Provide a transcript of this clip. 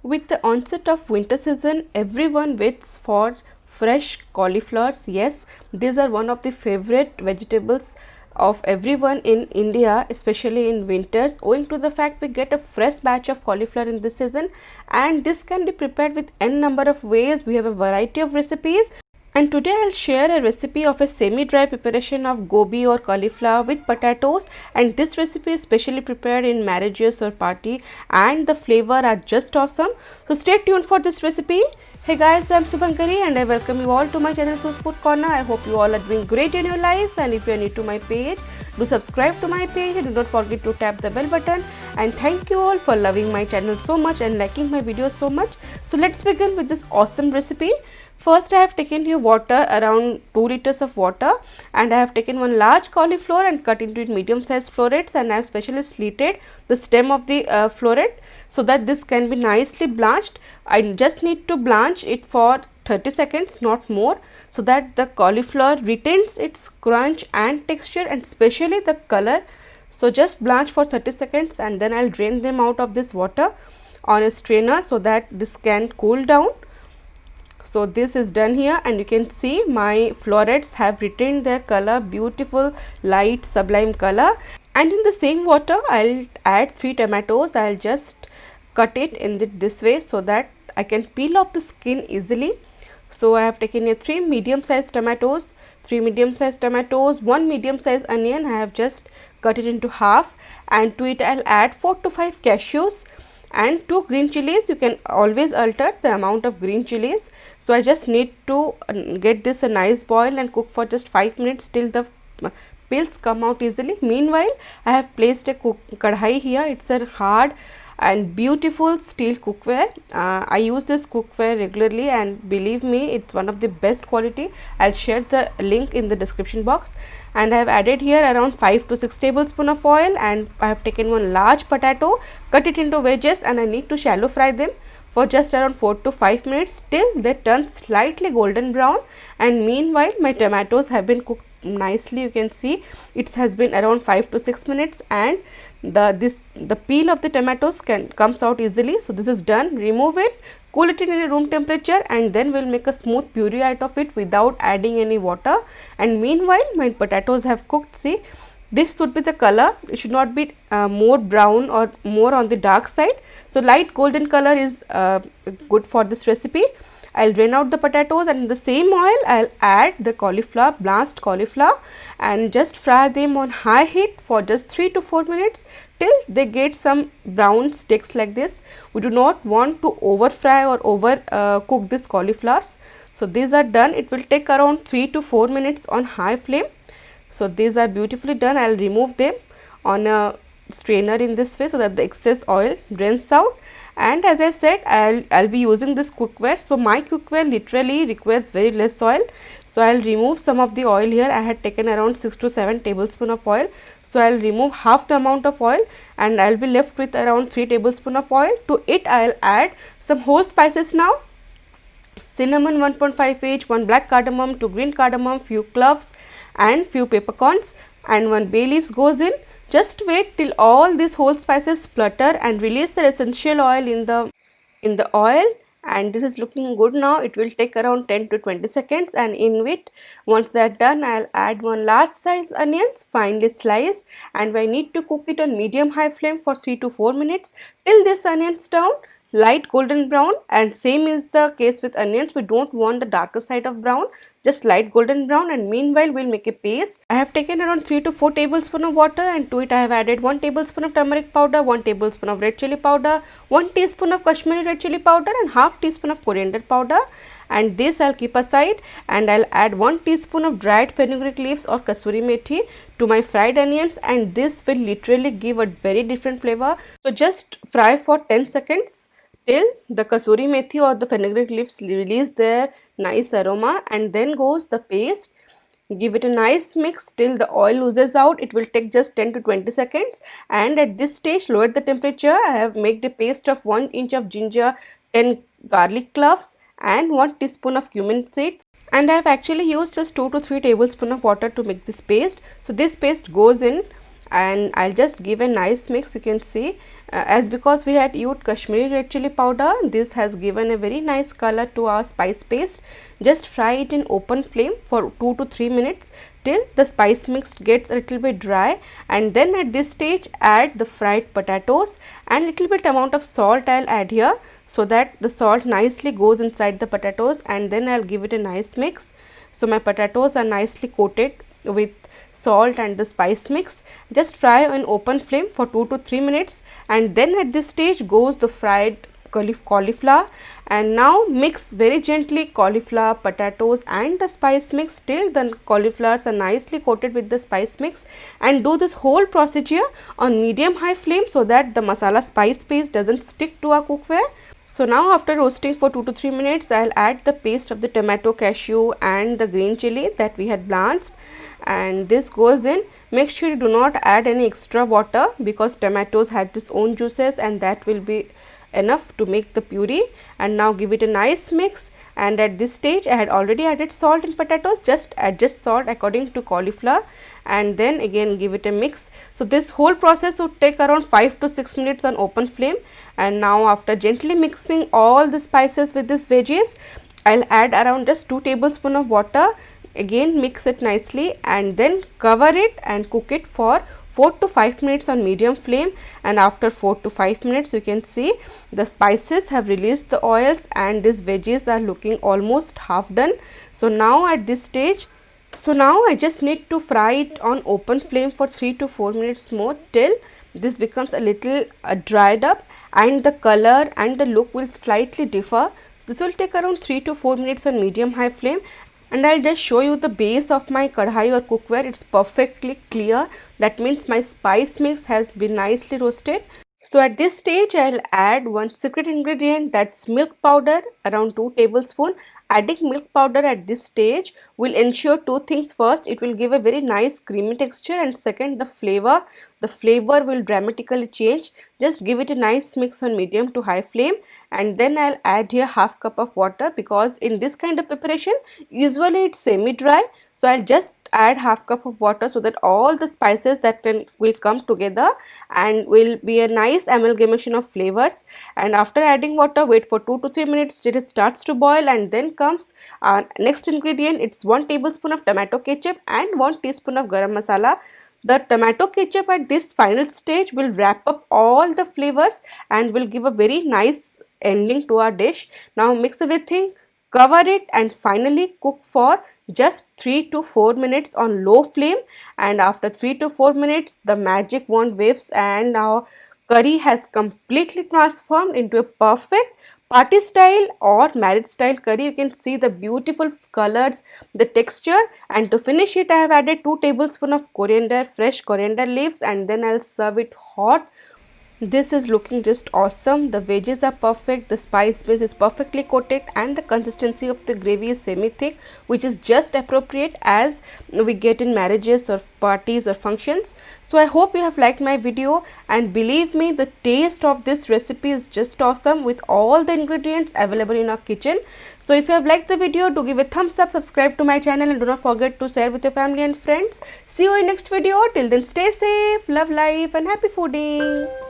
With the onset of winter season, everyone waits for fresh cauliflowers. Yes, these are one of the favorite vegetables of everyone in India, especially in winters, owing to the fact we get a fresh batch of cauliflower in this season, and this can be prepared with n number of ways. We have a variety of recipes. And today I'll share a recipe of a semi-dry preparation of gobi or cauliflower with potatoes, and this recipe is specially prepared in marriages or party and the flavor are just awesome. So stay tuned for this recipe. Hey guys, I'm Subhankari and I welcome you all to my channel Su's Food Corner. I hope you all are doing great in your lives, and if you are new to my page, do subscribe to my page and do not forget to tap the bell button. And thank you all for loving my channel so much and liking my videos so much. So let's begin with this awesome recipe. First, I have taken here water, around 2 liters of water, and I have taken one large cauliflower and cut into it medium sized florets, and I have specially slitted the stem of the floret so that this can be nicely blanched. I just need to blanch it for 30 seconds, not more, so that the cauliflower retains its crunch and texture and especially the color. So just blanch for 30 seconds and then I'll drain them out of this water on a strainer so that this can cool down. So this is done here, and you can see my florets have retained their color, beautiful light sublime color. And in the same water I'll add 3 tomatoes. I'll just cut it in this way so that I can peel off the skin easily. So I have taken here 3 medium sized tomatoes, 1 medium sized onion. I have just cut it into half, and to it I'll add 4 to 5 cashews and 2 green chilies. You can always alter the amount of green chilies. So I just need to get this a nice boil and cook for just 5 minutes till the peels come out easily. Meanwhile, I have placed a kadhai here. It's a hard and beautiful steel cookware. I use this cookware regularly, and believe me, it's one of the best quality. I'll share the link in the description box. And I have added here around 5 to 6 tablespoons of oil, and I have taken one large potato, cut it into wedges, and I need to shallow fry them for just around 4 to 5 minutes till they turn slightly golden brown. And meanwhile, my tomatoes have been cooked nicely. You can see it has been around 5 to 6 minutes, and the peel of the tomatoes comes out easily. So this is done. Remove it, cool it in a room temperature, and then we'll make a smooth puree out of it without adding any water. And meanwhile, my potatoes have cooked. See, this should be the color. It should not be more brown or more on the dark side. So light golden color is good for this recipe. I'll drain out the potatoes, and in the same oil I'll add the cauliflower, blanched cauliflower, and just fry them on high heat for just 3 to 4 minutes till they get some brown sticks like this. We do not want to over fry or over cook these cauliflowers. So these are done. It will take around 3 to 4 minutes on high flame. So these are beautifully done. I'll remove them on a strainer in this way so that the excess oil drains out. And as I said, I'll be using this cookware. So my cookware literally requires very less oil. So I'll remove some of the oil here. I had taken around 6 to 7 tablespoons of oil. So I'll remove half the amount of oil, and I'll be left with around 3 tablespoons of oil. To it I'll add some whole spices now. Cinnamon 1.5 each, 1 black cardamom, 2 green cardamom, few cloves and few peppercorns, and 1 bay leaves goes in. Just wait till all these whole spices splutter and release their essential oil in the oil, and this is looking good now. It will take around 10 to 20 seconds, and in it, once they are done, I'll add 1 large size onions finely sliced, and I need to cook it on medium high flame for 3 to 4 minutes till this onions turn light golden brown. And same is the case with onions. We don't want the darker side of brown, just light golden brown. And meanwhile, we'll make a paste. I have taken around 3 to 4 tablespoons of water, and to it I have added 1 tablespoon of turmeric powder, 1 tablespoon of red chilli powder, 1 teaspoon of Kashmiri red chilli powder, and half teaspoon of coriander powder. And this I'll keep aside, and I'll add 1 teaspoon of dried fenugreek leaves or Kasoori Methi to my fried onions, and this will literally give a very different flavor. So just fry for 10 seconds till the Kasoori Methi or the fenugreek leaves release their nice aroma, and then goes the paste. Give it a nice mix till the oil oozes out. It will take just 10 to 20 seconds, and at this stage lower the temperature. I have made a paste of 1 inch of ginger, 10 garlic cloves and 1 teaspoon of cumin seeds, and I have actually used just 2 to 3 tablespoons of water to make this paste. So this paste goes in, and I'll just give a nice mix. You can see as because we had used Kashmiri red chili powder, this has given a very nice color to our spice paste. Just fry it in open flame for 2 to 3 minutes till the spice mix gets a little bit dry, and then at this stage add the fried potatoes and little bit amount of salt I'll add here, so that the salt nicely goes inside the potatoes, and then I'll give it a nice mix. So my potatoes are nicely coated with salt and the spice mix. Just fry on open flame for 2 to 3 minutes, and then at this stage goes the fried cauliflower, and now mix very gently cauliflower, potatoes and the spice mix till the cauliflowers are nicely coated with the spice mix, and do this whole procedure on medium high flame so that the masala spice paste doesn't stick to our cookware. So now after roasting for 2 to 3 minutes, I'll add the paste of the tomato, cashew and the green chilli that we had blanched, and this goes in. Make sure you do not add any extra water because tomatoes have its own juices, and that will be enough to make the puree. And now give it a nice mix, and at this stage I had already added salt in potatoes. Just adjust salt according to cauliflower, and then again give it a mix. So this whole process would take around 5 to 6 minutes on open flame. And now after gently mixing all the spices with this veggies, I'll add around just 2 tablespoons of water. Again mix it nicely, and then cover it and cook it for 4 to 5 minutes on medium flame. And after 4 to 5 minutes, you can see the spices have released the oils and these veggies are looking almost half done. So now at this stage, I just need to fry it on open flame for 3 to 4 minutes more till this becomes a little dried up, and the color and the look will slightly differ. So this will take around 3 to 4 minutes on medium high flame. And I'll just show you the base of my kadhai or cookware. It's perfectly clear. That means my spice mix has been nicely roasted. So at this stage, I'll add one secret ingredient, that's milk powder, around 2 tablespoons. Adding milk powder at this stage will ensure two things. First, it will give a very nice creamy texture, and second, the flavor will dramatically change. Just give it a nice mix on medium to high flame, and then I'll add here half cup of water, because in this kind of preparation usually it's semi dry. So I'll just add half cup of water so that all the spices will come together and will be a nice amalgamation of flavors. And after adding water, wait for 2 to 3 minutes till it starts to boil, and then comes our next ingredient. It's 1 tablespoon of tomato ketchup and 1 teaspoon of garam masala. The tomato ketchup at this final stage will wrap up all the flavors and will give a very nice ending to our dish. Now mix everything, cover it, and finally cook for just 3 to 4 minutes on low flame. And after 3 to 4 minutes, the magic wand waves, and our curry has completely transformed into a perfect party style or marriage style curry. You can see the beautiful colors, the texture, and to finish it, I have added 2 tablespoons of fresh coriander leaves, and then I'll serve it hot. This is looking just awesome. The veggies are perfect, the spice base is perfectly coated, and the consistency of the gravy is semi thick, which is just appropriate as we get in marriages or parties or functions. So I hope you have liked my video, and believe me, the taste of this recipe is just awesome with all the ingredients available in our kitchen. So if you have liked the video, do give a thumbs up, subscribe to my channel, and do not forget to share with your family and friends. See you in next video. Till then, stay safe, love life, and happy fooding.